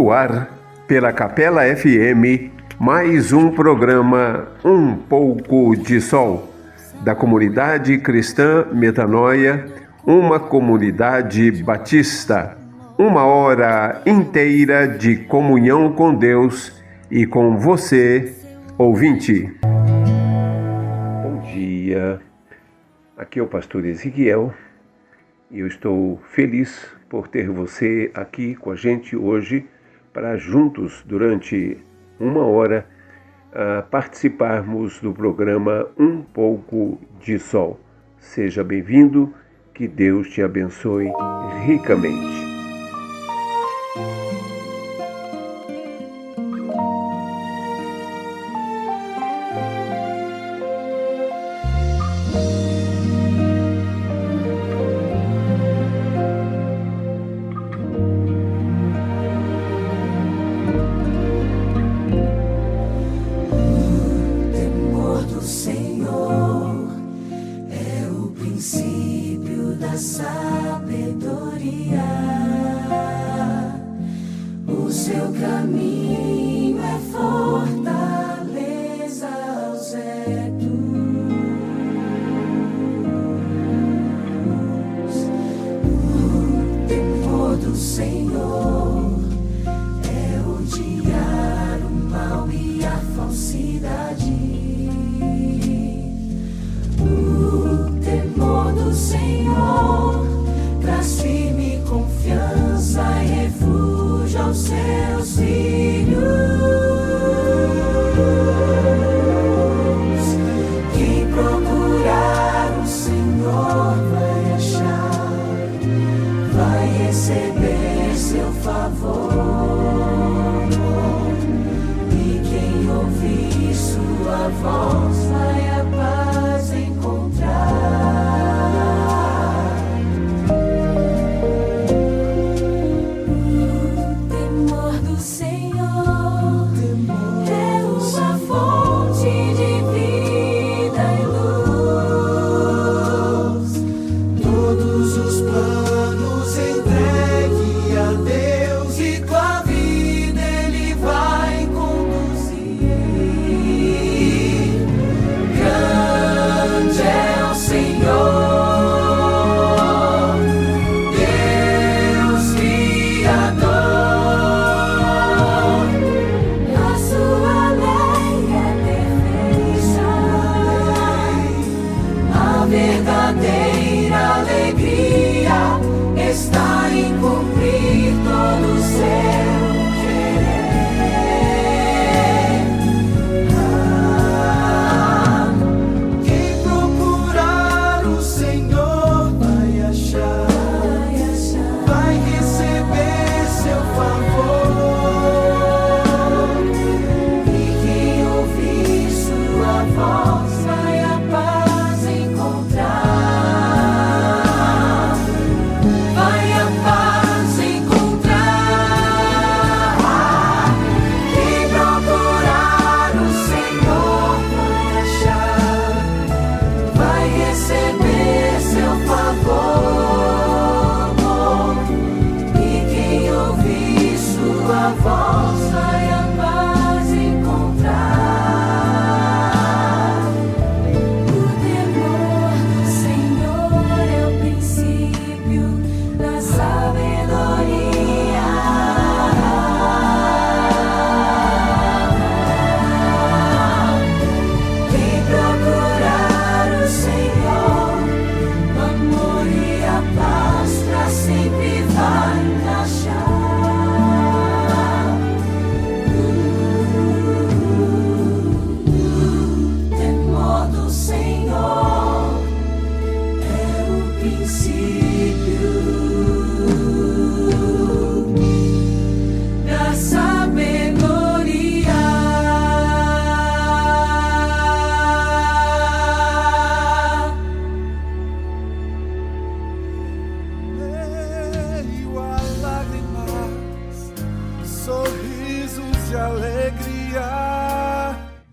No ar, pela Capela FM, mais um programa Um Pouco de Sol, da comunidade cristã Metanoia, uma comunidade batista. Uma hora inteira de comunhão com Deus e com você, ouvinte. Bom dia, aqui é o pastor Ezequiel e eu estou feliz por ter você aqui com a gente hoje para juntos, durante uma hora, participarmos do programa Um Pouco de Sol. Seja bem-vindo, que Deus te abençoe ricamente. O seu caminho é fortaleza aos retos. O temor do Senhor é odiar o mal e a falsidade. O temor do Senhor traz firme confiança e refúgio aos seus filhos. Quem procurar o Senhor vai achar, vai receber seu favor. E quem ouvir sua voz vai a paz encontrar.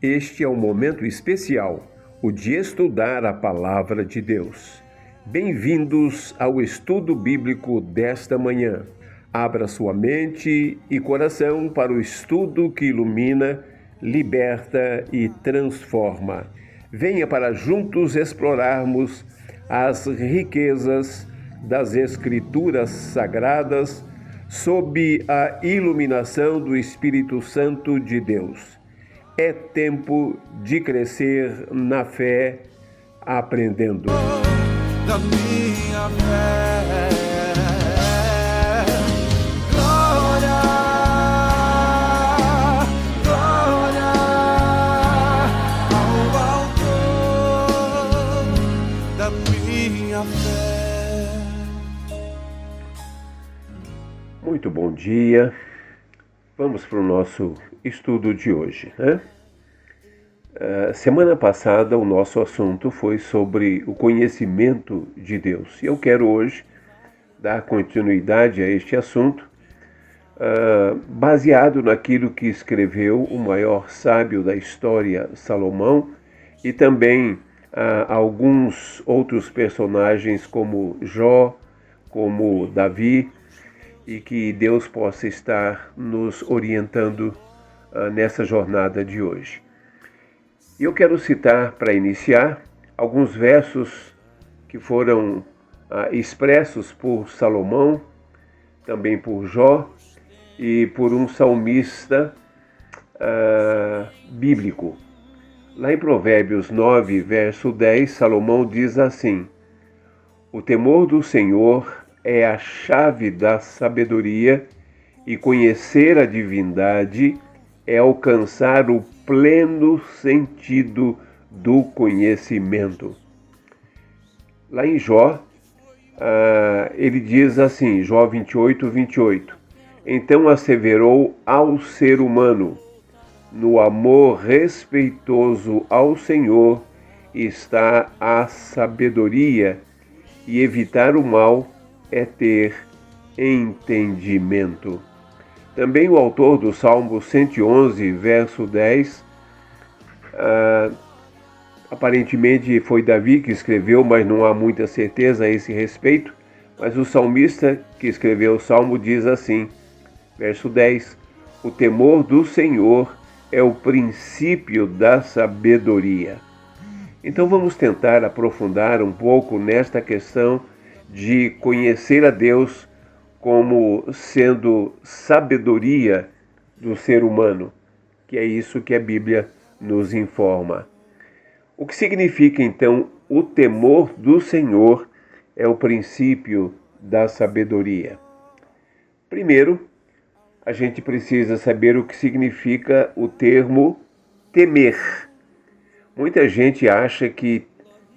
Este é um momento especial, o de estudar a Palavra de Deus. Bem-vindos ao estudo bíblico desta manhã. Abra sua mente e coração para o estudo que ilumina, liberta e transforma. Venha para juntos explorarmos as riquezas das Escrituras Sagradas sob a iluminação do Espírito Santo de Deus. É tempo de crescer na fé, aprendendo. Da minha fé, glória, glória ao autor da minha fé. Muito bom dia. Vamos para o nosso estudo de hoje, né? Semana passada o nosso assunto foi sobre o conhecimento de Deus. E eu quero hoje dar continuidade a este assunto, baseado naquilo que escreveu o maior sábio da história, Salomão, e também alguns outros personagens como Jó, como Davi, e que Deus possa estar nos orientando nessa jornada de hoje. E eu quero citar, para iniciar, alguns versos que foram expressos por Salomão, também por Jó e por um salmista bíblico. Lá em Provérbios 9, verso 10, Salomão diz assim: "O temor do Senhor é a chave da sabedoria, e conhecer a divindade é alcançar o pleno sentido do conhecimento." Lá em Jó, ele diz assim, Jó 28, 28, "Então asseverou ao ser humano, no amor respeitoso ao Senhor está a sabedoria, e evitar o mal é ter entendimento." Também o autor do Salmo 111, verso 10, aparentemente foi Davi que escreveu, mas não há muita certeza a esse respeito, mas o salmista que escreveu o Salmo diz assim, verso 10, "O temor do Senhor é o princípio da sabedoria." Então vamos tentar aprofundar um pouco nesta questão de conhecer a Deus como sendo sabedoria do ser humano, que é isso que a Bíblia nos informa. O que significa, então, o temor do Senhor é o princípio da sabedoria? Primeiro, a gente precisa saber o que significa o termo temer. Muita gente acha que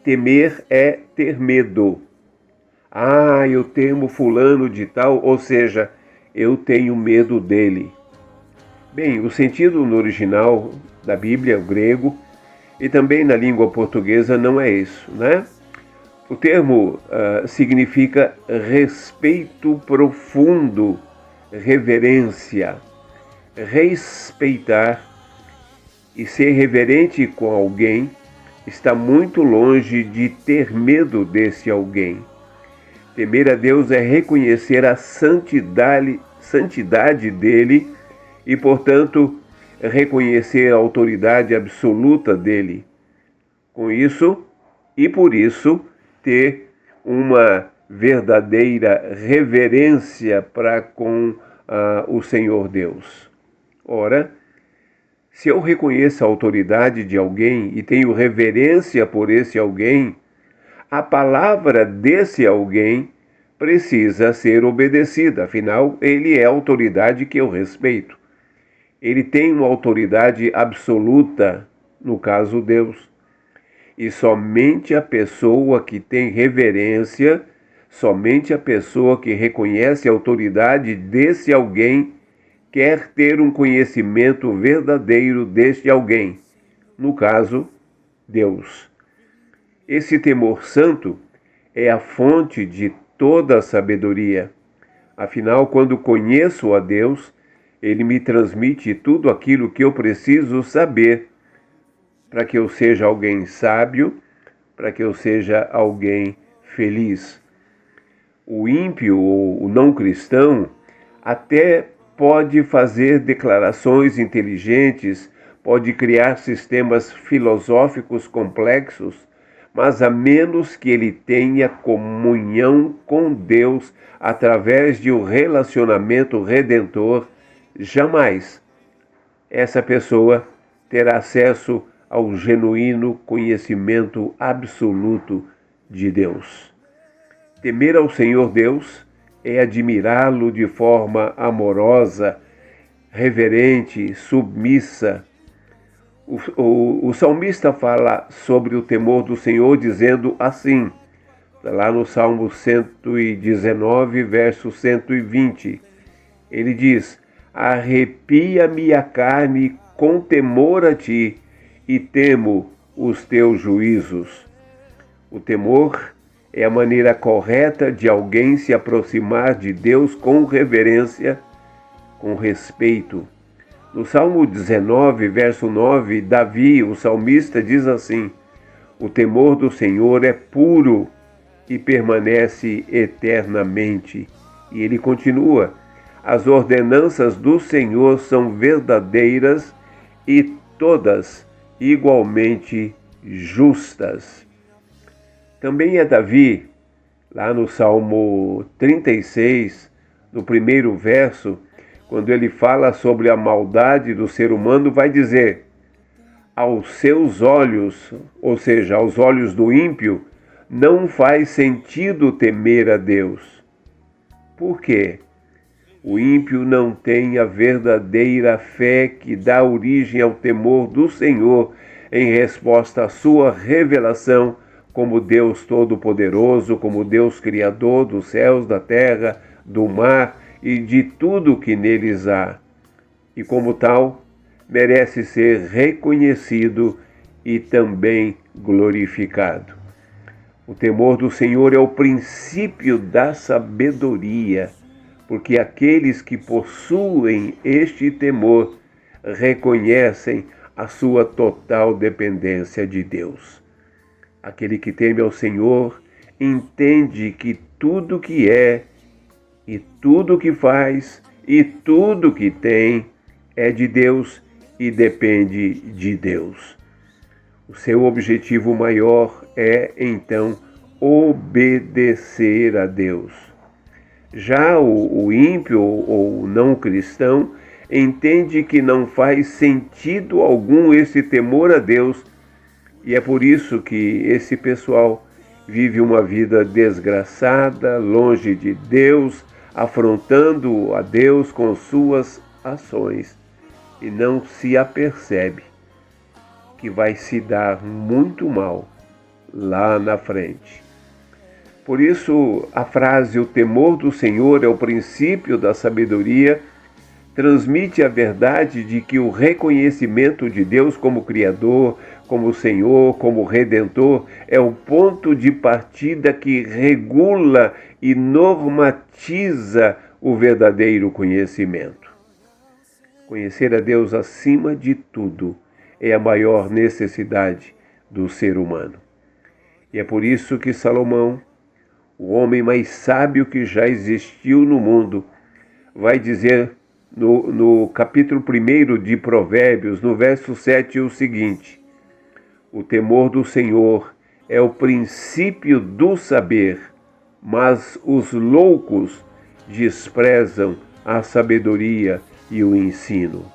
temer é ter medo. Eu temo fulano de tal, ou seja, eu tenho medo dele. Bem, o sentido no original da Bíblia, o grego, e também na língua portuguesa não é isso, né? O termo significa respeito profundo, reverência, respeitar e ser reverente com alguém está muito longe de ter medo desse alguém. Temer a Deus é reconhecer a santidade dele e, portanto, reconhecer a autoridade absoluta dele. Com isso, e por isso, ter uma verdadeira reverência para com o Senhor Deus. Ora, se eu reconheço a autoridade de alguém e tenho reverência por esse alguém, a palavra desse alguém precisa ser obedecida, afinal, ele é a autoridade que eu respeito. Ele tem uma autoridade absoluta, no caso Deus. E somente a pessoa que tem reverência, somente a pessoa que reconhece a autoridade desse alguém, quer ter um conhecimento verdadeiro deste alguém, no caso, Deus. Esse temor santo é a fonte de toda a sabedoria. Afinal, quando conheço a Deus, Ele me transmite tudo aquilo que eu preciso saber para que eu seja alguém sábio, para que eu seja alguém feliz. O ímpio ou o não cristão Até pode fazer declarações inteligentes, pode criar sistemas filosóficos complexos, mas a menos que ele tenha comunhão com Deus através de um relacionamento redentor, jamais essa pessoa terá acesso ao genuíno conhecimento absoluto de Deus. Temer ao Senhor Deus é admirá-lo de forma amorosa, reverente, submissa. O salmista fala sobre o temor do Senhor dizendo assim, lá no Salmo 119, verso 120, ele diz: arrepia-me a carne com temor a ti, e temo os teus juízos. O temor é a maneira correta de alguém se aproximar de Deus com reverência, com respeito. No Salmo 19, verso 9, Davi, o salmista, diz assim: o temor do Senhor é puro e permanece eternamente. E ele continua: as ordenanças do Senhor são verdadeiras e todas igualmente justas. Também é Davi, lá no Salmo 36, no primeiro verso, quando ele fala sobre a maldade do ser humano, vai dizer: aos seus olhos, ou seja, aos olhos do ímpio, não faz sentido temer a Deus. Por quê? O ímpio não tem a verdadeira fé que dá origem ao temor do Senhor em resposta à sua revelação como Deus Todo-Poderoso, como Deus Criador dos céus, da terra, do mar e de tudo que neles há. E como tal, merece ser reconhecido e também glorificado. O temor do Senhor é o princípio da sabedoria, porque aqueles que possuem este temor reconhecem a sua total dependência de Deus. Aquele que teme ao Senhor entende que tudo que é, e tudo que faz, e tudo que tem é de Deus e depende de Deus. O seu objetivo maior é, então, obedecer a Deus. Já o ímpio ou o não cristão entende que não faz sentido algum esse temor a Deus, e é por isso que esse pessoal vive uma vida desgraçada, longe de Deus, afrontando a Deus com suas ações, e não se apercebe que vai se dar muito mal lá na frente. Por isso, a frase "o temor do Senhor é o princípio da sabedoria" transmite a verdade de que o reconhecimento de Deus como Criador, como Senhor, como Redentor, é o ponto de partida que regula e normatiza o verdadeiro conhecimento. Conhecer a Deus acima de tudo é a maior necessidade do ser humano. E é por isso que Salomão, o homem mais sábio que já existiu no mundo, vai dizer no capítulo 1 de Provérbios, no verso 7, o seguinte: o temor do Senhor é o princípio do saber, mas os loucos desprezam a sabedoria e o ensino.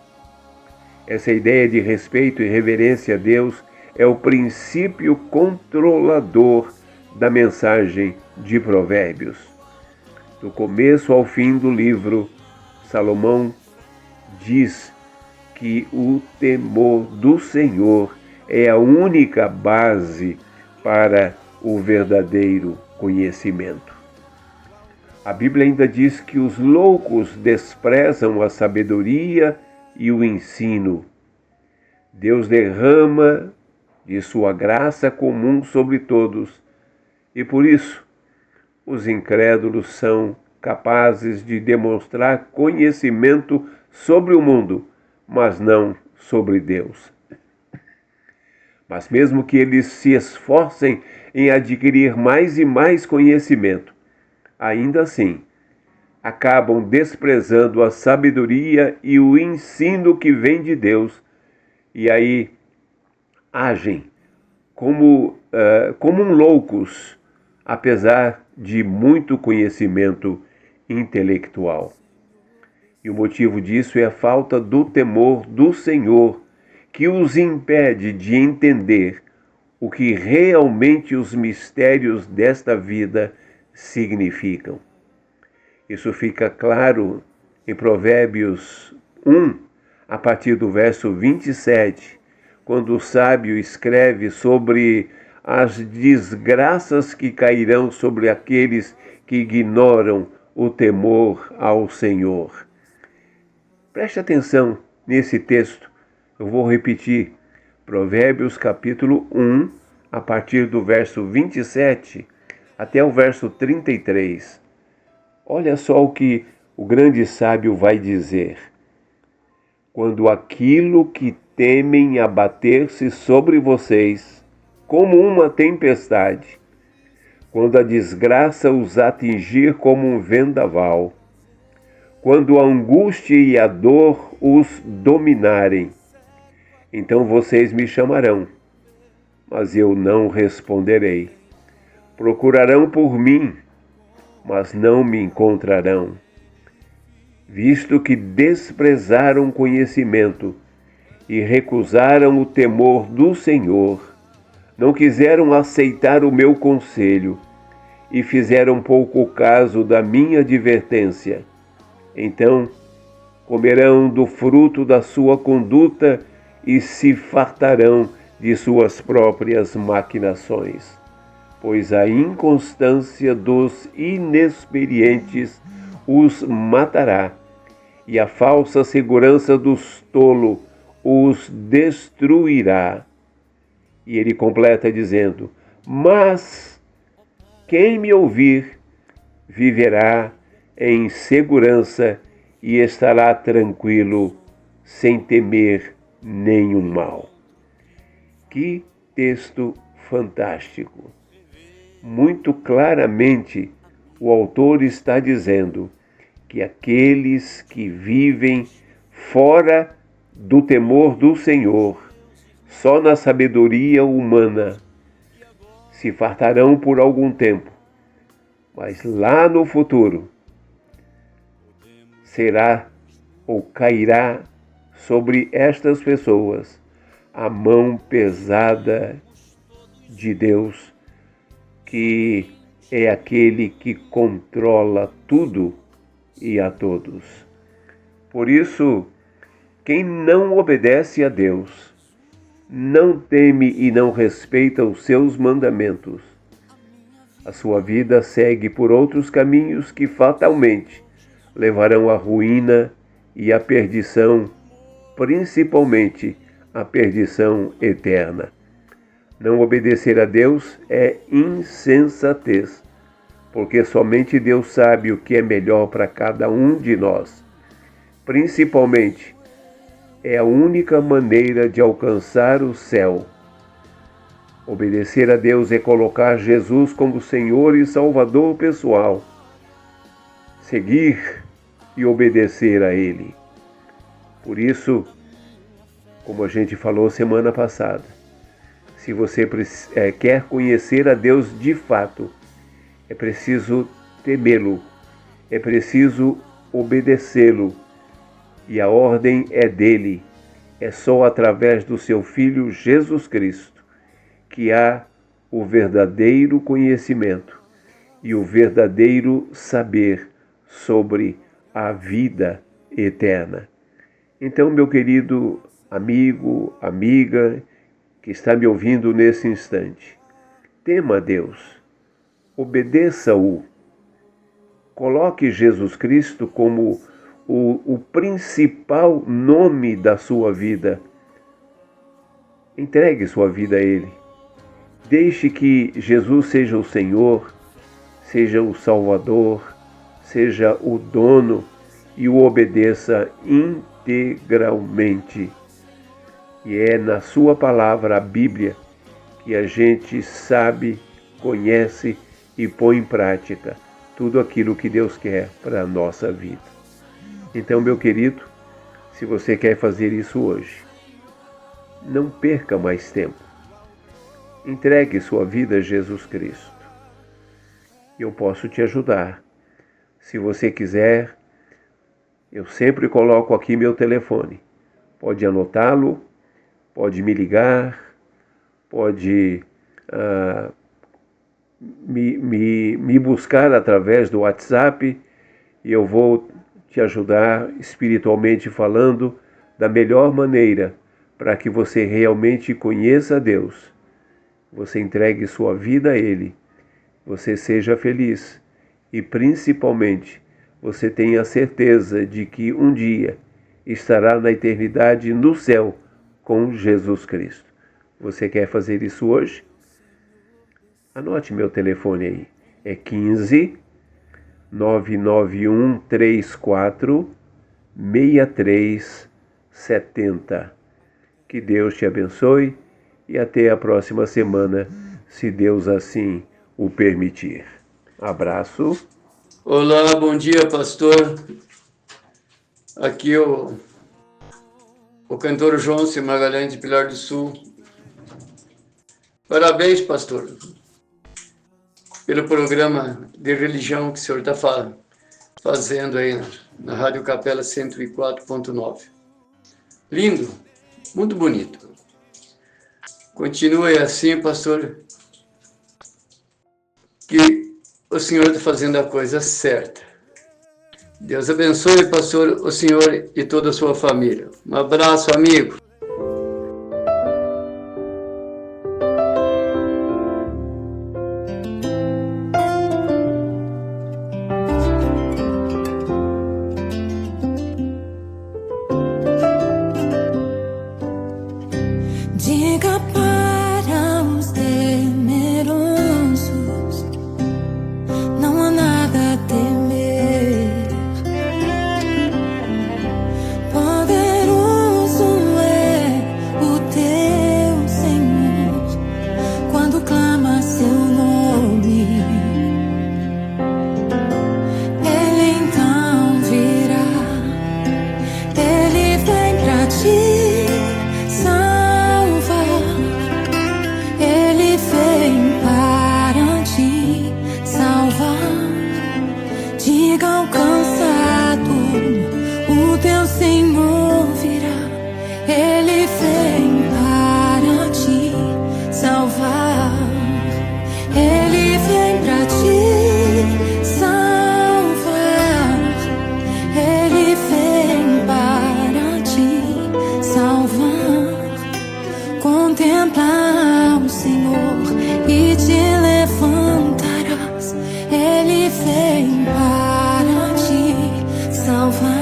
Essa ideia de respeito e reverência a Deus é o princípio controlador da mensagem de Provérbios. Do começo ao fim do livro, Salomão diz que o temor do Senhor é a única base para o verdadeiro conhecimento. A Bíblia ainda diz que os loucos desprezam a sabedoria e o ensino. Deus derrama de sua graça comum sobre todos, e por isso os incrédulos são capazes de demonstrar conhecimento sobre o mundo, mas não sobre Deus. Mas mesmo que eles se esforcem em adquirir mais e mais conhecimento, ainda assim acabam desprezando a sabedoria e o ensino que vem de Deus, e aí agem como loucos, apesar de muito conhecimento intelectual. E o motivo disso é a falta do temor do Senhor, que os impede de entender o que realmente os mistérios desta vida significam. Isso fica claro em Provérbios 1, a partir do verso 27, quando o sábio escreve sobre as desgraças que cairão sobre aqueles que ignoram o temor ao Senhor. Preste atenção nesse texto, eu vou repetir, Provérbios capítulo 1, a partir do verso 27 até o verso 33. Olha só o que o grande sábio vai dizer. Quando aquilo que temem abater-se sobre vocês, como uma tempestade, quando a desgraça os atingir como um vendaval, quando a angústia e a dor os dominarem, então vocês me chamarão, mas eu não responderei. Procurarão por mim, mas não me encontrarão, visto que desprezaram conhecimento e recusaram o temor do Senhor, não quiseram aceitar o meu conselho e fizeram pouco caso da minha advertência. Então comerão do fruto da sua conduta e se fartarão de suas próprias maquinações, pois a inconstância dos inexperientes os matará, e a falsa segurança dos tolos os destruirá. E ele completa dizendo: mas quem me ouvir viverá em segurança e estará tranquilo, sem temer nenhum mal. Que texto fantástico! Muito claramente o autor está dizendo que aqueles que vivem fora do temor do Senhor, só na sabedoria humana, se fartarão por algum tempo, mas lá no futuro será ou cairá sobre estas pessoas a mão pesada de Deus, que é aquele que controla tudo e a todos. Por isso, quem não obedece a Deus, não teme e não respeita os seus mandamentos, a sua vida segue por outros caminhos que fatalmente levarão à ruína e à perdição, principalmente a perdição eterna. Não obedecer a Deus é insensatez, porque somente Deus sabe o que é melhor para cada um de nós. Principalmente, é a única maneira de alcançar o céu. Obedecer a Deus é colocar Jesus como Senhor e Salvador pessoal. Seguir e obedecer a Ele. Por isso, como a gente falou semana passada, se você quer conhecer a Deus de fato, é preciso temê-lo, é preciso obedecê-lo, e a ordem é dele. É só através do seu Filho Jesus Cristo que há o verdadeiro conhecimento e o verdadeiro saber sobre a vida eterna. Então, meu querido amigo, amiga, que está me ouvindo nesse instante, tema a Deus, obedeça-o, coloque Jesus Cristo como o principal nome da sua vida. Entregue sua vida a Ele. Deixe que Jesus seja o Senhor, seja o Salvador, seja o dono, e o obedeça integralmente. E é na sua palavra, a Bíblia, que a gente sabe, conhece e põe em prática tudo aquilo que Deus quer para a nossa vida. Então, meu querido, se você quer fazer isso hoje, não perca mais tempo. Entregue sua vida a Jesus Cristo. Eu posso te ajudar. Se você quiser, eu sempre coloco aqui meu telefone. Pode anotá-lo, pode me ligar, pode me buscar através do WhatsApp e eu vou te ajudar espiritualmente falando da melhor maneira para que você realmente conheça a Deus, você entregue sua vida a Ele, você seja feliz e principalmente você tenha certeza de que um dia estará na eternidade no céu com Jesus Cristo. Você quer fazer isso hoje? Anote meu telefone aí. É 15 991 34 6370. Que Deus te abençoe e até a próxima semana, se Deus assim o permitir. Abraço. Olá, bom dia, pastor. Aqui o cantor João C. Magalhães de Pilar do Sul. Parabéns, pastor, pelo programa de religião que o senhor está fazendo aí na Rádio Capela 104.9. Lindo, muito bonito. Continue assim, pastor, que o senhor está fazendo a coisa certa. Deus abençoe, pastor, o senhor e toda a sua família. Um abraço, amigo. Diga para os temerosos, não há nada a temer. Poderoso é o teu Senhor, quando clama seu nome. Ele então virá, ele vem pra ti. Diga ao cansado, o teu Senhor virá. Ele vem para te salvar. Ele vem para te salvar. Ele vem para te salvar. Contempla o Senhor e te levantarás. Ele vem para te salvar.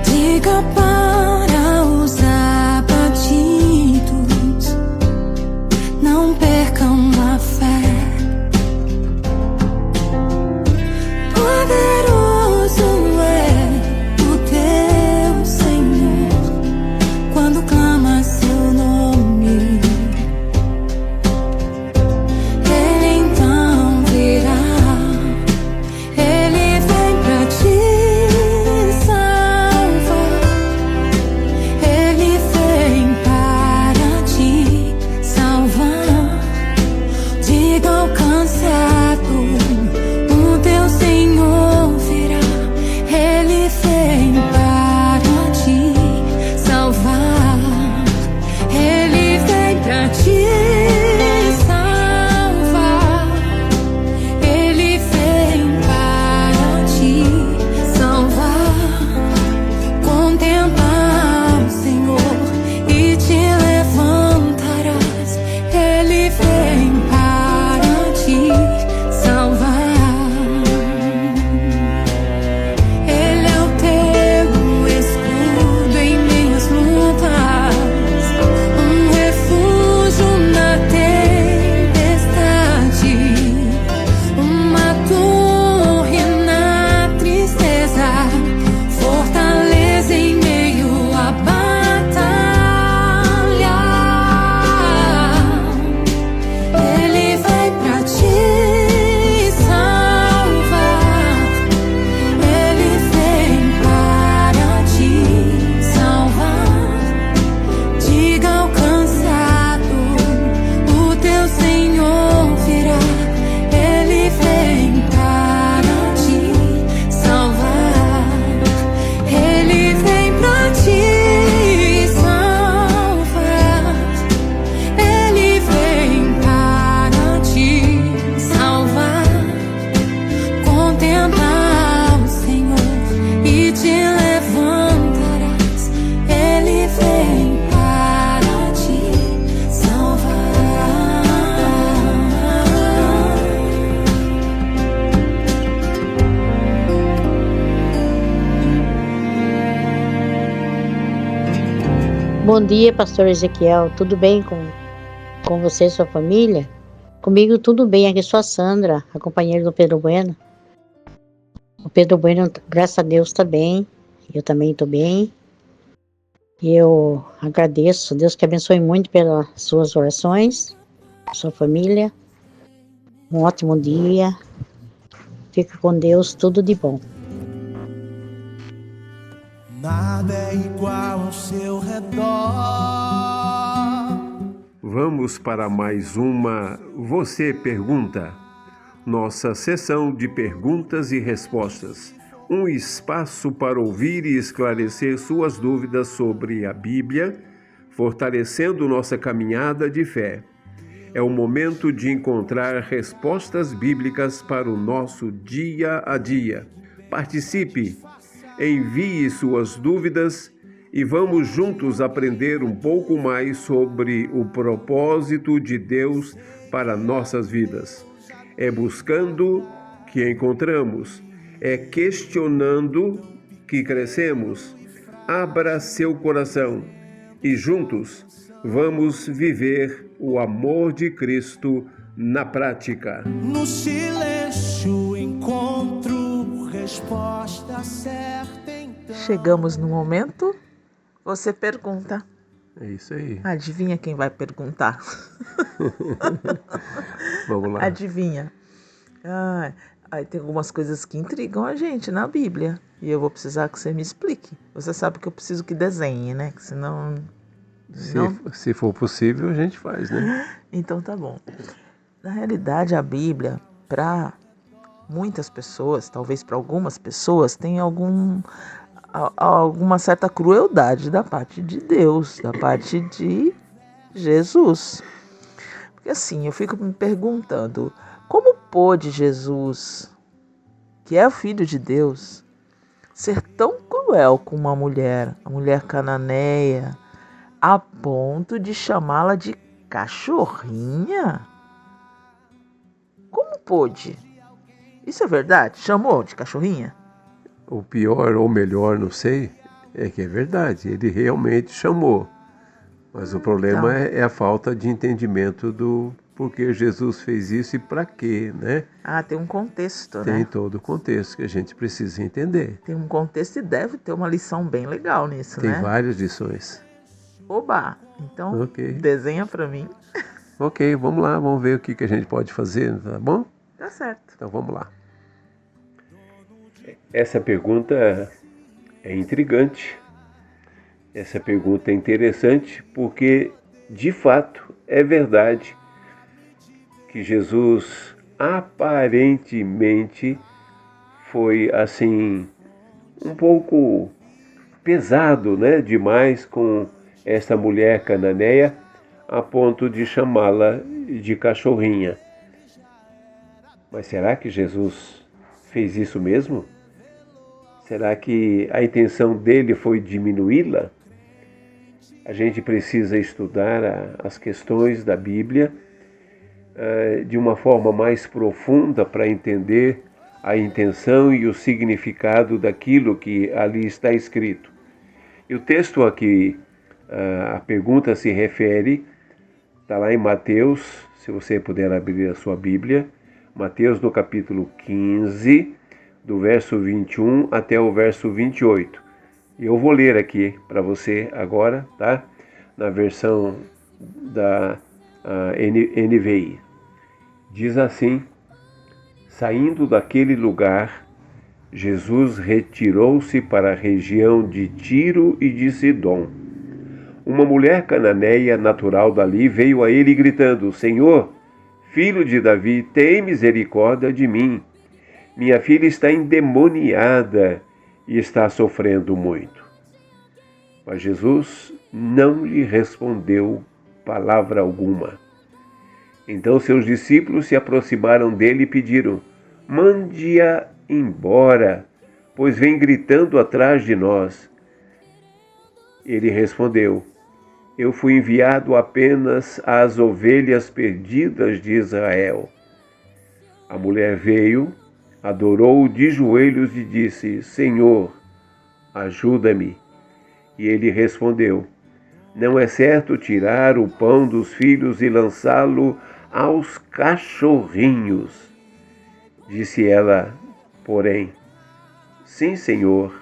Diga para os abatidos, não percam a fé. Poderoso é o teu Senhor, quando clama seu nome. Ele então virá, ele vem pra te salvar. Bom dia, pastor Ezequiel. Tudo bem com você e sua família? Comigo tudo bem. Aqui sou a Sandra, a companheira do Pedro Bueno. O Pedro Bueno, graças a Deus, está bem. Eu também estou bem. E eu agradeço. Deus que abençoe muito pelas suas orações, sua família. Um ótimo dia. Fica com Deus, tudo de bom. Nada é igual ao seu redor. Vamos para mais uma Você Pergunta, nossa sessão de perguntas e respostas. Um espaço para ouvir e esclarecer suas dúvidas sobre a Bíblia, fortalecendo nossa caminhada de fé. É o momento de encontrar respostas bíblicas para o nosso dia a dia. Participe, envie suas dúvidas e vamos juntos aprender um pouco mais sobre o propósito de Deus para nossas vidas. É buscando que encontramos, é questionando que crescemos. Abra seu coração e juntos vamos viver o amor de Cristo na prática. No silêncio encontro resposta certa. Então. Chegamos no momento, você pergunta. É isso aí. Adivinha quem vai perguntar? Vamos lá. Adivinha. Aí tem algumas coisas que intrigam a gente na Bíblia. E eu vou precisar que você me explique. Você sabe que eu preciso que desenhe, né? Que senão... Se for possível, a gente faz, né? Então tá bom. Na realidade, a Bíblia, para muitas pessoas, talvez para algumas pessoas, tem alguma certa crueldade da parte de Deus, da parte de Jesus. Porque assim, eu fico me perguntando, como pôde Jesus, que é o Filho de Deus, ser tão cruel com uma mulher, a mulher cananeia, a ponto de chamá-la de cachorrinha? Como pôde? Isso é verdade? Chamou de cachorrinha? O pior ou melhor, não sei, é que é verdade. Ele realmente chamou. Mas o problema é a falta de entendimento do porquê Jesus fez isso e para quê, né? Tem um contexto, né? Tem todo o contexto que a gente precisa entender. Tem um contexto e deve ter uma lição bem legal nisso, Tem né? várias lições. Oba! Então, Ok. Desenha pra mim. Ok, vamos lá, vamos ver o que a gente pode fazer, tá bom? Tá certo. Então vamos lá. Essa pergunta é intrigante. Essa pergunta é interessante porque, de fato, é verdade que Jesus aparentemente foi, assim, um pouco pesado, né, demais com essa mulher cananeia, a ponto de chamá-la de cachorrinha. Mas será que Jesus fez isso mesmo? Será que a intenção dele foi diminuí-la? A gente precisa estudar as questões da Bíblia de uma forma mais profunda para entender a intenção e o significado daquilo que ali está escrito. E o texto a que a pergunta se refere está lá em Mateus, se você puder abrir a sua Bíblia, Mateus no capítulo 15, do verso 21 até o verso 28. Eu vou ler aqui para você agora, tá? Na versão da NVI. Diz assim: saindo daquele lugar, Jesus retirou-se para a região de Tiro e de Sidom. Uma mulher cananeia natural dali veio a ele gritando: Senhor, filho de Davi, tem misericórdia de mim. Minha filha está endemoniada e está sofrendo muito. Mas Jesus não lhe respondeu palavra alguma. Então seus discípulos se aproximaram dele e pediram: mande-a embora, pois vem gritando atrás de nós. Ele respondeu: eu fui enviado apenas às ovelhas perdidas de Israel. A mulher veio, adorou-o de joelhos e disse: Senhor, ajuda-me. E ele respondeu: Não é certo tirar o pão dos filhos e lançá-lo aos cachorrinhos. Disse ela, porém, sim, Senhor,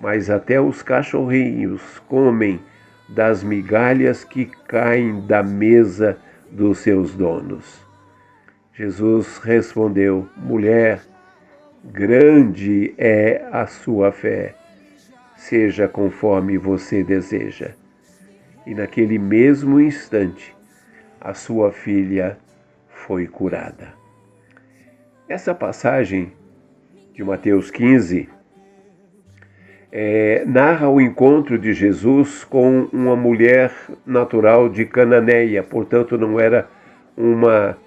mas até os cachorrinhos comem das migalhas que caem da mesa dos seus donos. Jesus respondeu, mulher, grande é a sua fé, seja conforme você deseja. E naquele mesmo instante, a sua filha foi curada. Essa passagem de Mateus 15 narra o encontro de Jesus com uma mulher natural de Cananeia, portanto não era uma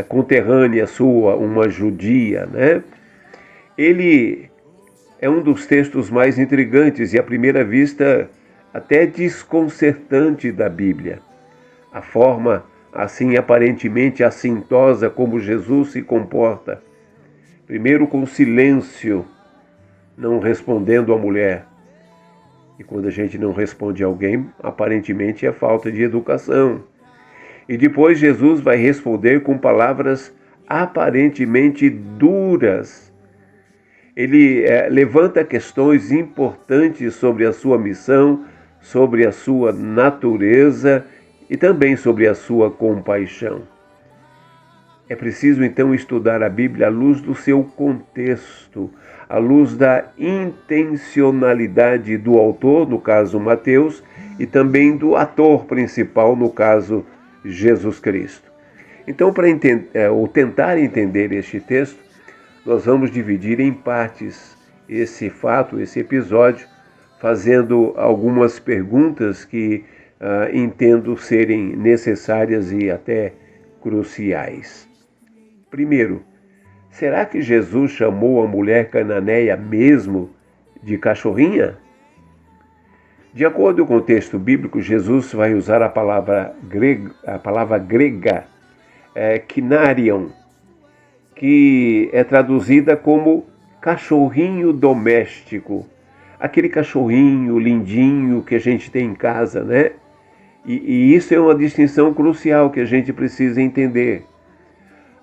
conterrânea sua, uma judia, né? Ele é um dos textos mais intrigantes e, à primeira vista, até desconcertante da Bíblia. A forma, assim, aparentemente assintosa como Jesus se comporta. Primeiro com silêncio, não respondendo à mulher. E quando a gente não responde a alguém, aparentemente é falta de educação. E depois Jesus vai responder com palavras aparentemente duras. Ele levanta questões importantes sobre a sua missão, sobre a sua natureza e também sobre a sua compaixão. É preciso então estudar a Bíblia à luz do seu contexto, à luz da intencionalidade do autor, no caso Mateus, e também do ator principal, no caso Jesus Cristo. Então, para tentar entender este texto, nós vamos dividir em partes esse fato, esse episódio, fazendo algumas perguntas que entendo serem necessárias e até cruciais. Primeiro, será que Jesus chamou a mulher cananeia mesmo de cachorrinha? De acordo com o texto bíblico, Jesus vai usar a palavra grega kinarion, que é traduzida como cachorrinho doméstico. Aquele cachorrinho lindinho que a gente tem em casa, né? E isso é uma distinção crucial que a gente precisa entender.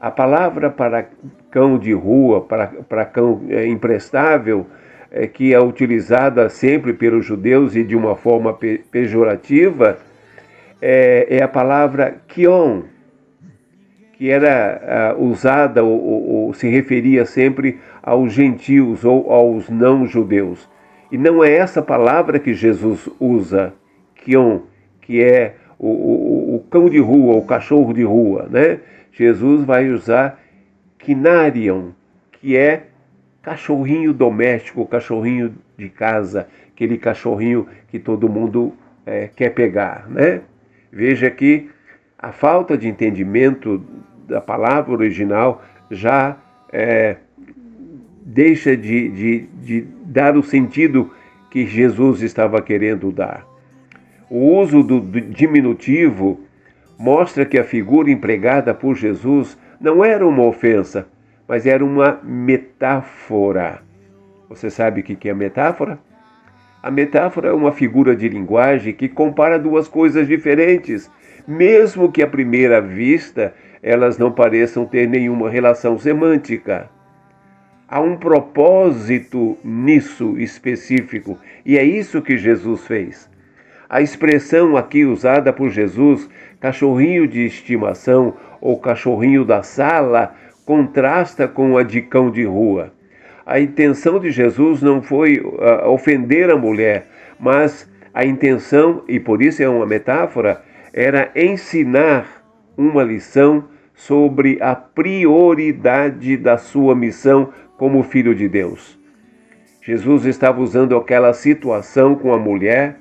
A palavra para cão de rua, para cão imprestável, que é utilizada sempre pelos judeus e de uma forma pejorativa, é a palavra kion, que era usada ou se referia sempre aos gentios ou aos não-judeus. E não é essa palavra que Jesus usa, kion, que é o cão de rua, o cachorro de rua, né? Jesus vai usar kinarion, que é cachorrinho doméstico, cachorrinho de casa, aquele cachorrinho que todo mundo quer pegar, né? Veja que a falta de entendimento da palavra original já deixa de dar o sentido que Jesus estava querendo dar. O uso do diminutivo mostra que a figura empregada por Jesus não era uma ofensa, mas era uma metáfora. Você sabe o que é metáfora? A metáfora é uma figura de linguagem que compara duas coisas diferentes, mesmo que à primeira vista elas não pareçam ter nenhuma relação semântica. Há um propósito nisso específico, e é isso que Jesus fez. A expressão aqui usada por Jesus, cachorrinho de estimação ou cachorrinho da sala, contrasta com a de cão de rua. A intenção de Jesus não foi ofender a mulher, mas a intenção, e por isso é uma metáfora, era ensinar uma lição sobre a prioridade da sua missão como filho de Deus. Jesus estava usando aquela situação com a mulher,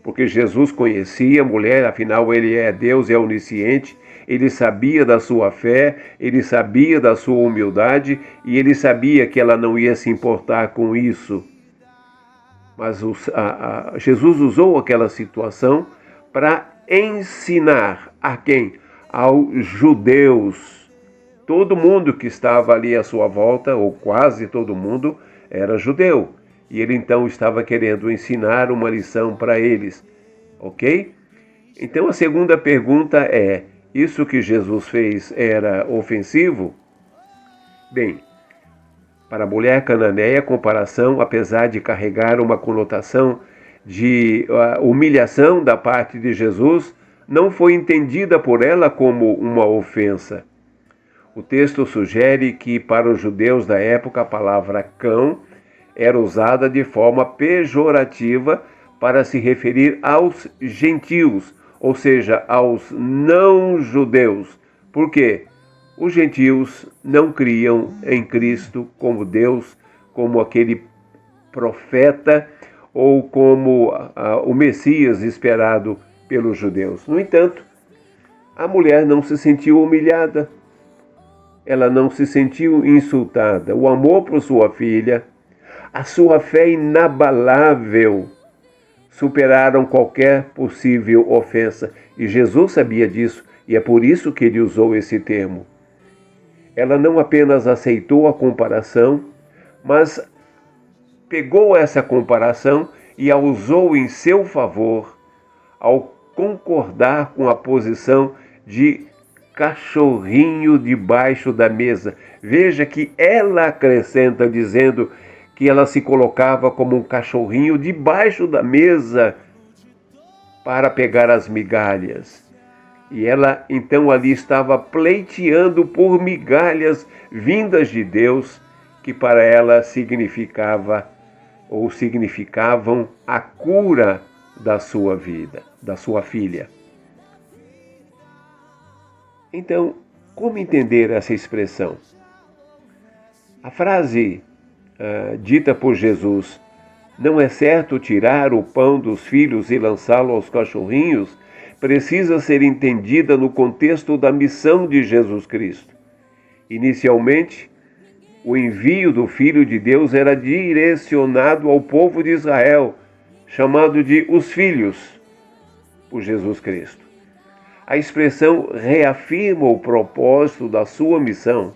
porque Jesus conhecia a mulher, afinal ele é Deus, é onisciente, ele sabia da sua fé, ele sabia da sua humildade e ele sabia que ela não ia se importar com isso. Mas Jesus usou aquela situação para ensinar a quem? Aos judeus. Todo mundo que estava ali à sua volta, ou quase todo mundo, era judeu. E ele então estava querendo ensinar uma lição para eles, ok? Então a segunda pergunta é: isso que Jesus fez era ofensivo? Bem, para a mulher cananeia, a comparação, apesar de carregar uma conotação de humilhação da parte de Jesus, não foi entendida por ela como uma ofensa. O texto sugere que para os judeus da época a palavra cão era usada de forma pejorativa para se referir aos gentios, ou seja, aos não-judeus. Por quê? Os gentios não criam em Cristo como Deus, como aquele profeta ou como o Messias esperado pelos judeus. No entanto, a mulher não se sentiu humilhada, ela não se sentiu insultada. O amor por sua filha, a sua fé inabalável, superaram qualquer possível ofensa. E Jesus sabia disso, e é por isso que ele usou esse termo. Ela não apenas aceitou a comparação, mas pegou essa comparação e a usou em seu favor, ao concordar com a posição de cachorrinho debaixo da mesa. Veja que ela acrescenta dizendo que ela se colocava como um cachorrinho debaixo da mesa para pegar as migalhas. E ela então ali estava pleiteando por migalhas vindas de Deus, que para ela significavam a cura da sua vida, da sua filha. Então, como entender essa expressão? A frase dita por Jesus, não é certo tirar o pão dos filhos e lançá-lo aos cachorrinhos, precisa ser entendida no contexto da missão de Jesus Cristo. Inicialmente, o envio do Filho de Deus era direcionado ao povo de Israel, chamado de os filhos, por Jesus Cristo. A expressão reafirma o propósito da sua missão,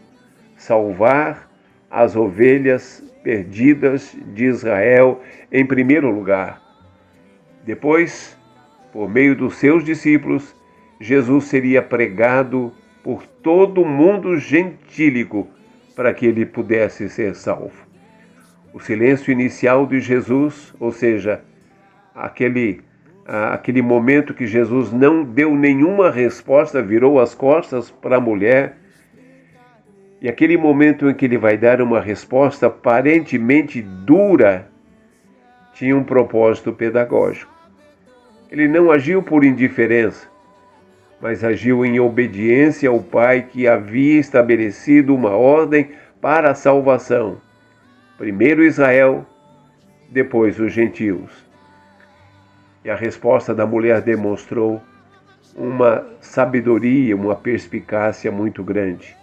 salvar as ovelhas perdidas de Israel em primeiro lugar. Depois, por meio dos seus discípulos, Jesus seria pregado por todo o mundo gentílico para que ele pudesse ser salvo. O silêncio inicial de Jesus, ou seja, aquele momento que Jesus não deu nenhuma resposta, virou as costas para a mulher, e aquele momento em que ele vai dar uma resposta aparentemente dura, tinha um propósito pedagógico. Ele não agiu por indiferença, mas agiu em obediência ao Pai que havia estabelecido uma ordem para a salvação. Primeiro Israel, depois os gentios. E a resposta da mulher demonstrou uma sabedoria, uma perspicácia muito grande.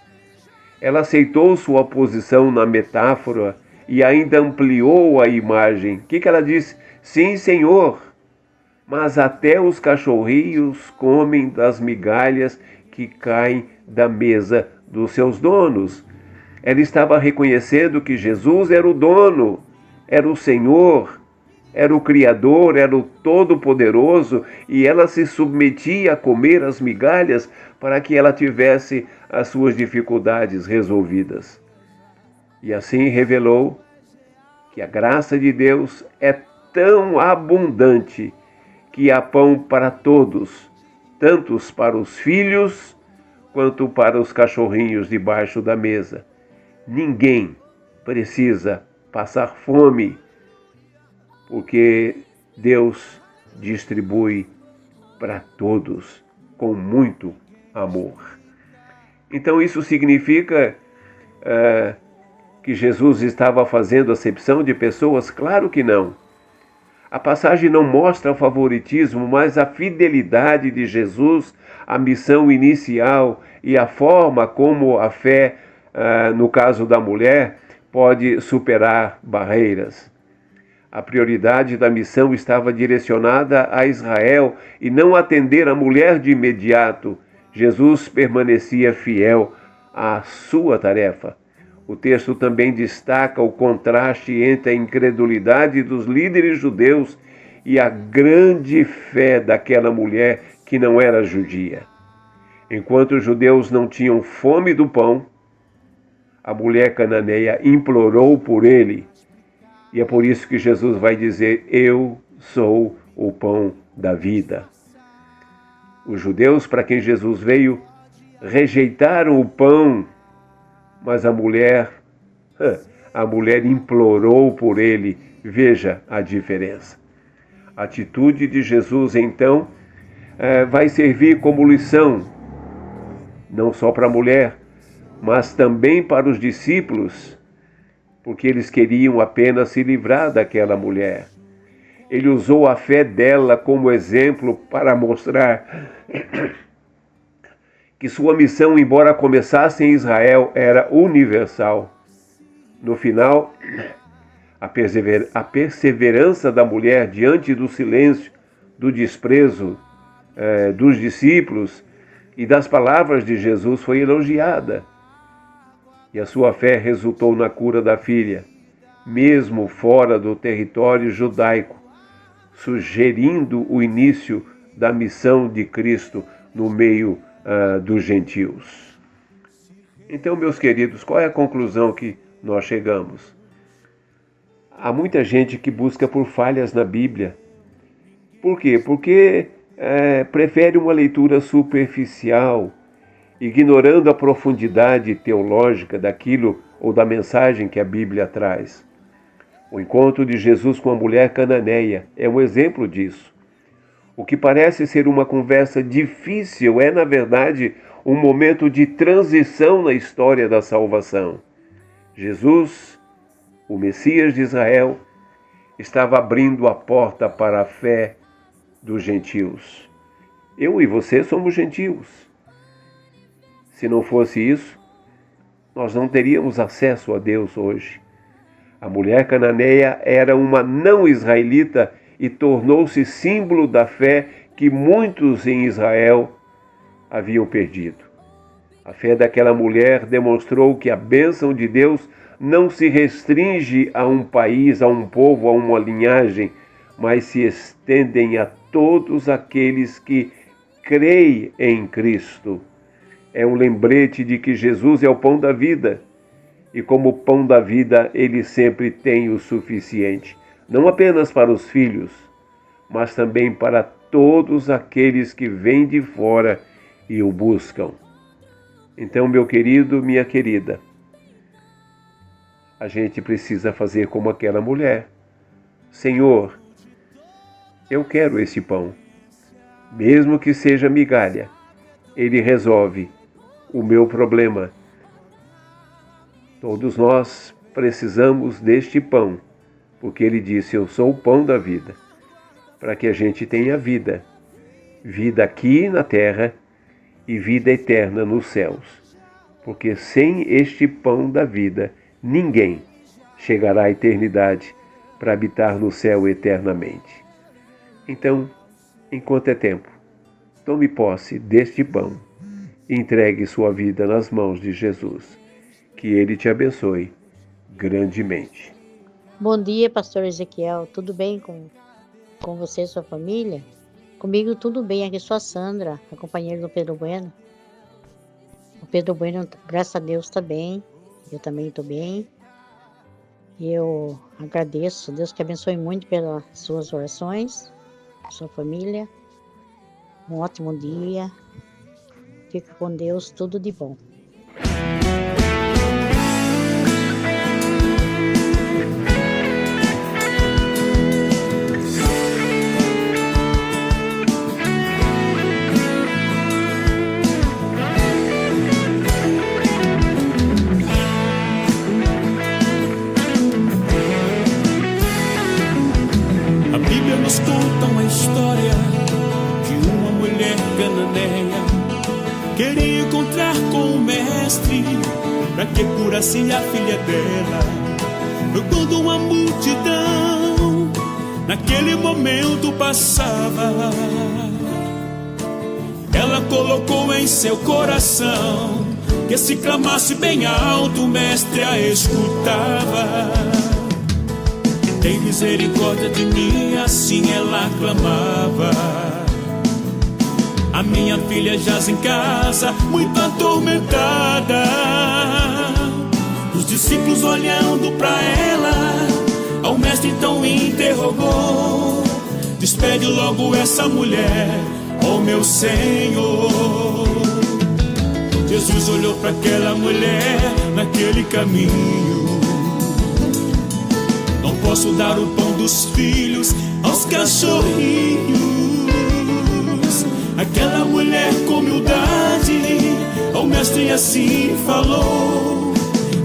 Ela aceitou sua posição na metáfora e ainda ampliou a imagem. O que ela disse? Sim, Senhor, mas até os cachorrinhos comem das migalhas que caem da mesa dos seus donos. Ela estava reconhecendo que Jesus era o dono, era o Senhor, era o Criador, era o Todo-Poderoso, e ela se submetia a comer as migalhas para que ela tivesse as suas dificuldades resolvidas. E assim revelou que a graça de Deus é tão abundante que há pão para todos, tanto para os filhos quanto para os cachorrinhos debaixo da mesa. Ninguém precisa passar fome, porque Deus distribui para todos com muito amor. Então isso significa que Jesus estava fazendo acepção de pessoas? Claro que não. A passagem não mostra o favoritismo, mas a fidelidade de Jesus à missão inicial e a forma como a fé, no caso da mulher, pode superar barreiras. A prioridade da missão estava direcionada a Israel e não atender a mulher de imediato. Jesus permanecia fiel à sua tarefa. O texto também destaca o contraste entre a incredulidade dos líderes judeus e a grande fé daquela mulher que não era judia. Enquanto os judeus não tinham fome do pão, a mulher cananeia implorou por ele. E é por isso que Jesus vai dizer: eu sou o pão da vida. Os judeus, para quem Jesus veio, rejeitaram o pão, mas a mulher implorou por ele. Veja a diferença. A atitude de Jesus, então, vai servir como lição, não só para a mulher, mas também para os discípulos, porque eles queriam apenas se livrar daquela mulher. Ele usou a fé dela como exemplo para mostrar que sua missão, embora começasse em Israel, era universal. No final, a perseverança da mulher diante do silêncio, do desprezo dos discípulos e das palavras de Jesus foi elogiada. E a sua fé resultou na cura da filha, mesmo fora do território judaico, sugerindo o início da missão de Cristo no meio dos gentios. Então, meus queridos, qual é a conclusão que nós chegamos? Há muita gente que busca por falhas na Bíblia. Por quê? Porque prefere uma leitura superficial, ignorando a profundidade teológica daquilo ou da mensagem que a Bíblia traz. O encontro de Jesus com a mulher cananeia é um exemplo disso. O que parece ser uma conversa difícil é, na verdade, um momento de transição na história da salvação. Jesus, o Messias de Israel, estava abrindo a porta para a fé dos gentios. Eu e você somos gentios. Se não fosse isso, nós não teríamos acesso a Deus hoje. A mulher cananeia era uma não-israelita e tornou-se símbolo da fé que muitos em Israel haviam perdido. A fé daquela mulher demonstrou que a bênção de Deus não se restringe a um país, a um povo, a uma linhagem, mas se estendem a todos aqueles que creem em Cristo. É um lembrete de que Jesus é o pão da vida, e como pão da vida, ele sempre tem o suficiente, não apenas para os filhos, mas também para todos aqueles que vêm de fora e o buscam. Então, meu querido, minha querida, a gente precisa fazer como aquela mulher. Senhor, eu quero esse pão, mesmo que seja migalha, ele resolve o meu problema. Todos nós precisamos deste pão, porque ele disse: eu sou o pão da vida, para que a gente tenha vida, vida aqui na terra e vida eterna nos céus, porque sem este pão da vida, ninguém chegará à eternidade para habitar no céu eternamente. Então, enquanto é tempo, tome posse deste pão e entregue sua vida nas mãos de Jesus. Que ele te abençoe grandemente. Bom dia, pastor Ezequiel. Tudo bem com você e sua família? Comigo tudo bem. Aqui sou a Sandra, a companheira do Pedro Bueno. O Pedro Bueno, graças a Deus, está bem. Eu também estou bem. E eu agradeço. Deus te abençoe muito pelas suas orações, sua família. Um ótimo dia. Fica com Deus, tudo de bom. A Bíblia nos conta uma história de uma mulher cananeia. Queria encontrar com o mestre para que curasse a filha dela. Foi quando uma multidão naquele momento passava. Ela colocou em seu coração que se clamasse bem alto, o mestre a escutava. Tem misericórdia de mim, assim ela clamava. A minha filha jaz em casa, muito atormentada. Os discípulos olhando pra ela, ao mestre então interrogou: despede logo essa mulher, ó meu Senhor. Jesus olhou para aquela mulher naquele caminho. Não posso dar o pão dos filhos aos cachorrinhos. Aquela mulher com humildade ao mestre assim falou: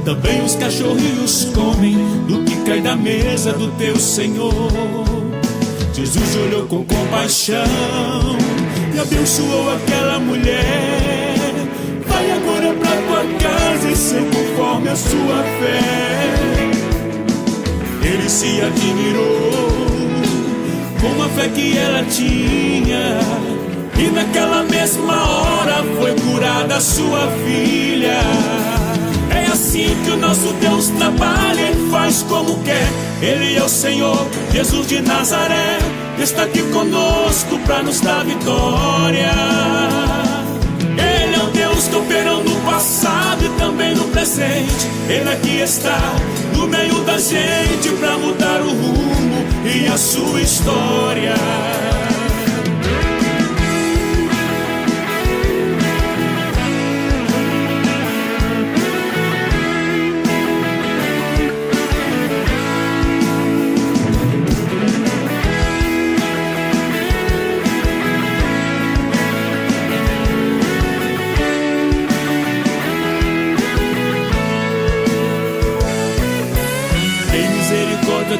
também os cachorrinhos comem do que cai da mesa do teu Senhor. Jesus olhou com compaixão e abençoou aquela mulher. Vai agora pra tua casa e ser conforme a sua fé. Ele se admirou com a fé que ela tinha, e naquela mesma hora foi curada a sua filha. É assim que o nosso Deus trabalha, Ele faz como quer. Ele é o Senhor, Jesus de Nazaré, está aqui conosco pra nos dar vitória. Ele é o Deus que operou no passado e também no presente. Ele aqui está no meio da gente pra mudar o rumo e a sua história.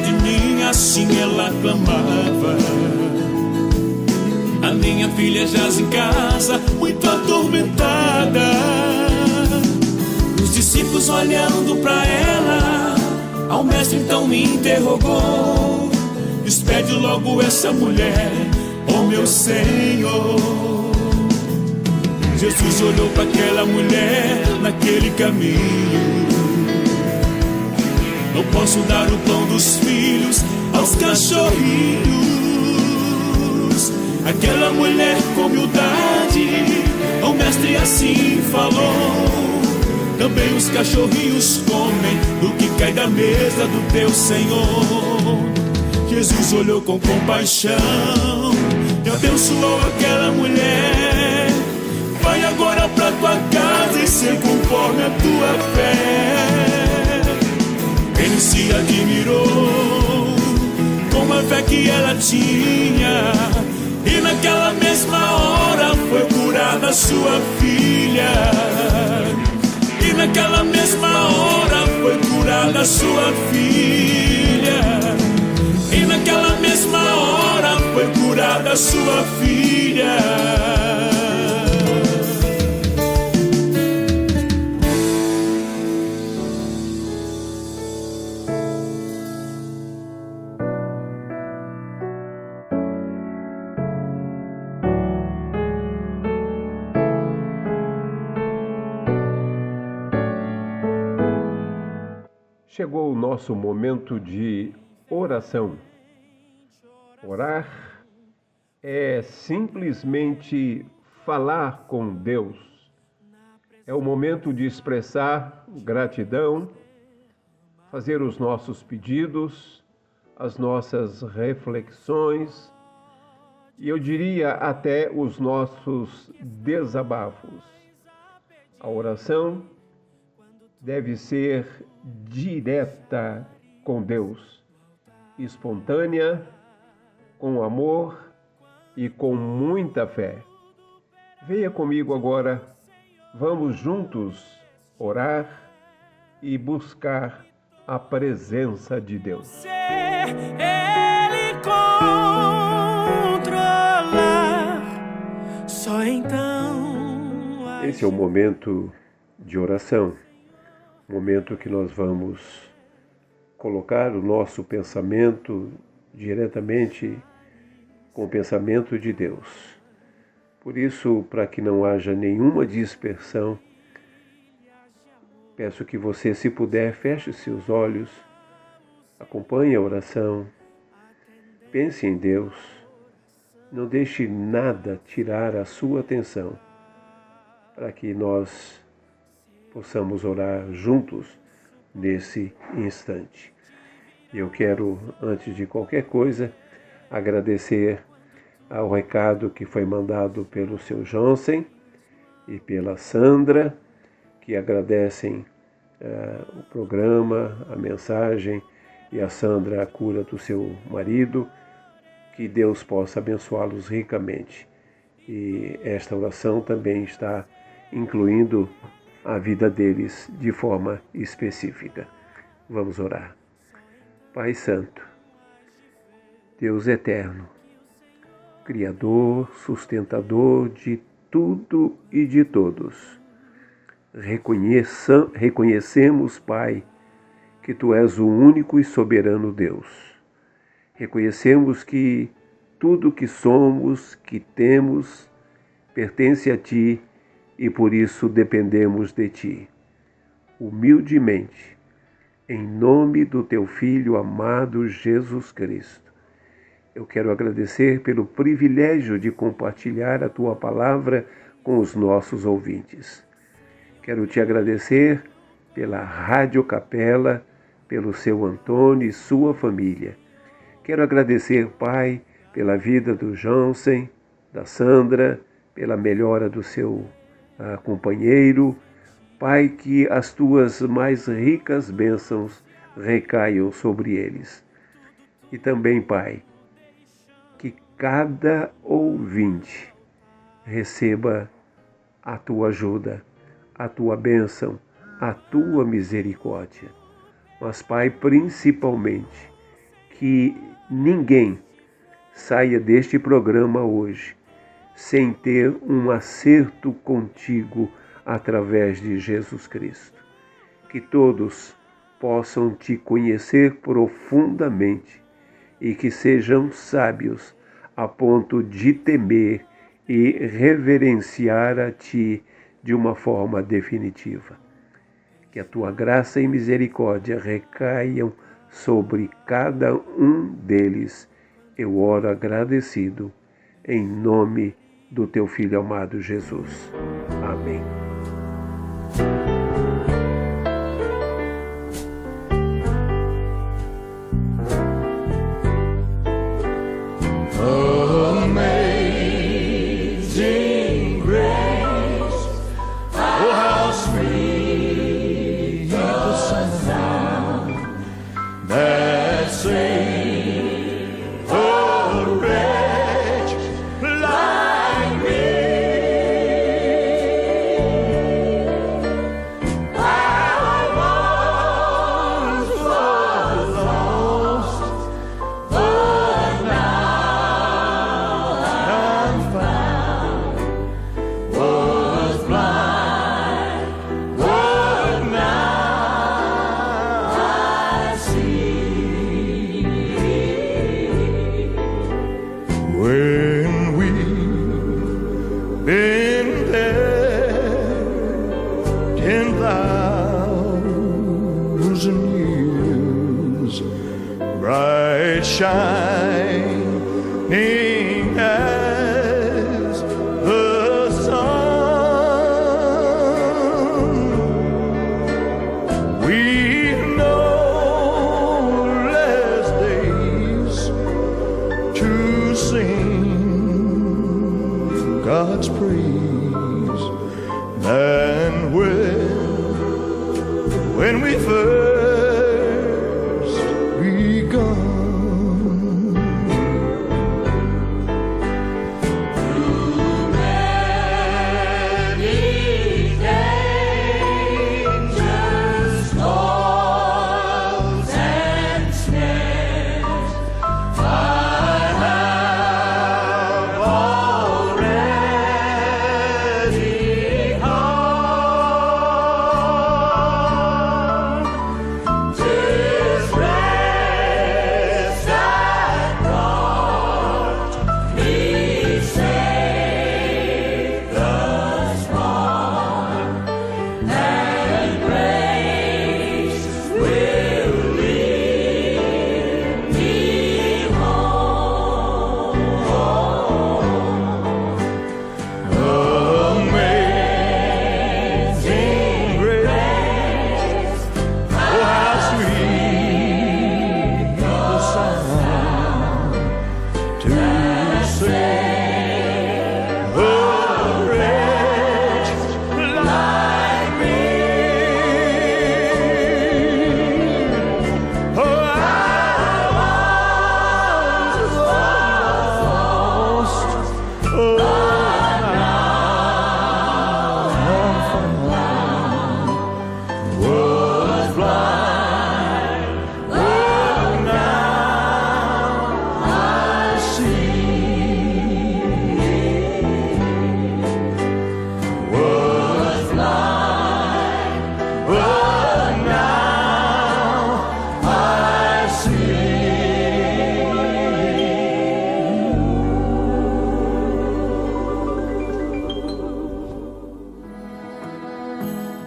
De mim, assim ela clamava. A minha filha jaz em casa, muito atormentada. Os discípulos olhando pra ela, ao mestre então me interrogou: despede logo essa mulher, ó meu Senhor. Jesus olhou pra aquela mulher naquele caminho. Não posso dar o pão dos filhos aos cachorrinhos. Aquela mulher com humildade ao mestre assim falou: também os cachorrinhos comem do que cai da mesa do teu Senhor. Jesus olhou com compaixão e abençoou aquela mulher. Vai agora pra tua casa e ser conforme a tua fé. Ele se admirou com a fé que ela tinha, e naquela mesma hora foi curada a sua filha. E naquela mesma hora foi curada a sua filha. E naquela mesma hora foi curada a sua filha. Chegou o nosso momento de oração. Orar é simplesmente falar com Deus. É o momento de expressar gratidão, fazer os nossos pedidos, as nossas reflexões e eu diria até os nossos desabafos. A oração deve ser direta com Deus, espontânea, com amor e com muita fé. Venha comigo agora, vamos juntos orar e buscar a presença de Deus. Ele controlar, só então. Esse é o momento de oração. Momento que nós vamos colocar o nosso pensamento diretamente com o pensamento de Deus. Por isso, para que não haja nenhuma dispersão, peço que você, se puder, feche seus olhos, acompanhe a oração, pense em Deus, Não deixe nada tirar a sua atenção, para que nós possamos orar juntos nesse instante. Eu quero, antes de qualquer coisa, agradecer ao recado que foi mandado pelo seu Jansen e pela Sandra, que agradecem o programa, a mensagem, e a Sandra a cura do seu marido. Que Deus possa abençoá-los ricamente. E esta oração também está incluindo a vida deles de forma específica. Vamos orar. Pai Santo, Deus eterno, Criador, sustentador de tudo e de todos, reconhecemos, Pai, que Tu és o único e soberano Deus. Reconhecemos que tudo que somos, que temos, pertence a Ti e por isso dependemos de Ti. Humildemente, em nome do Teu Filho amado Jesus Cristo, eu quero agradecer pelo privilégio de compartilhar a Tua palavra com os nossos ouvintes. Quero Te agradecer pela Rádio Capela, pelo seu Antônio e sua família. Quero agradecer, Pai, pela vida do Jansen, da Sandra, pela melhora do seu companheiro. Pai, que as Tuas mais ricas bênçãos recaiam sobre eles. E também, Pai, que cada ouvinte receba a Tua ajuda, a Tua bênção, a Tua misericórdia. Mas, Pai, principalmente, que ninguém saia deste programa hoje sem ter um acerto contigo através de Jesus Cristo. Que todos possam Te conhecer profundamente e que sejam sábios a ponto de temer e reverenciar a Ti de uma forma definitiva. Que a Tua graça e misericórdia recaiam sobre cada um deles. Eu oro agradecido, em nome do Teu Filho amado Jesus. Amém. Amazing grace, oh how sweet the sound that saved a wretch like me. I once was lost, but now I'm found. Was blind, but now I see. When we've been there 10,000 years, bright shining as the sun, we know less days to sing God's praise than when we first begun. Through many dangers, toils, and snares, I have already come.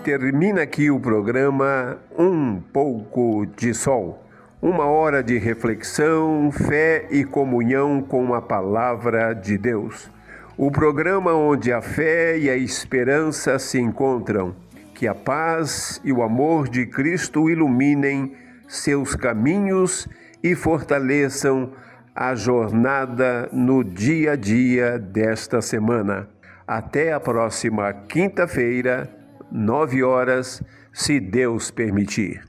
Termina aqui o programa Um Pouco de Sol. Uma hora de reflexão, fé e comunhão com a Palavra de Deus. O programa onde a fé e a esperança se encontram. Que a paz e o amor de Cristo iluminem seus caminhos e fortaleçam a jornada no dia a dia desta semana. Até a próxima quinta-feira, 9 horas, se Deus permitir.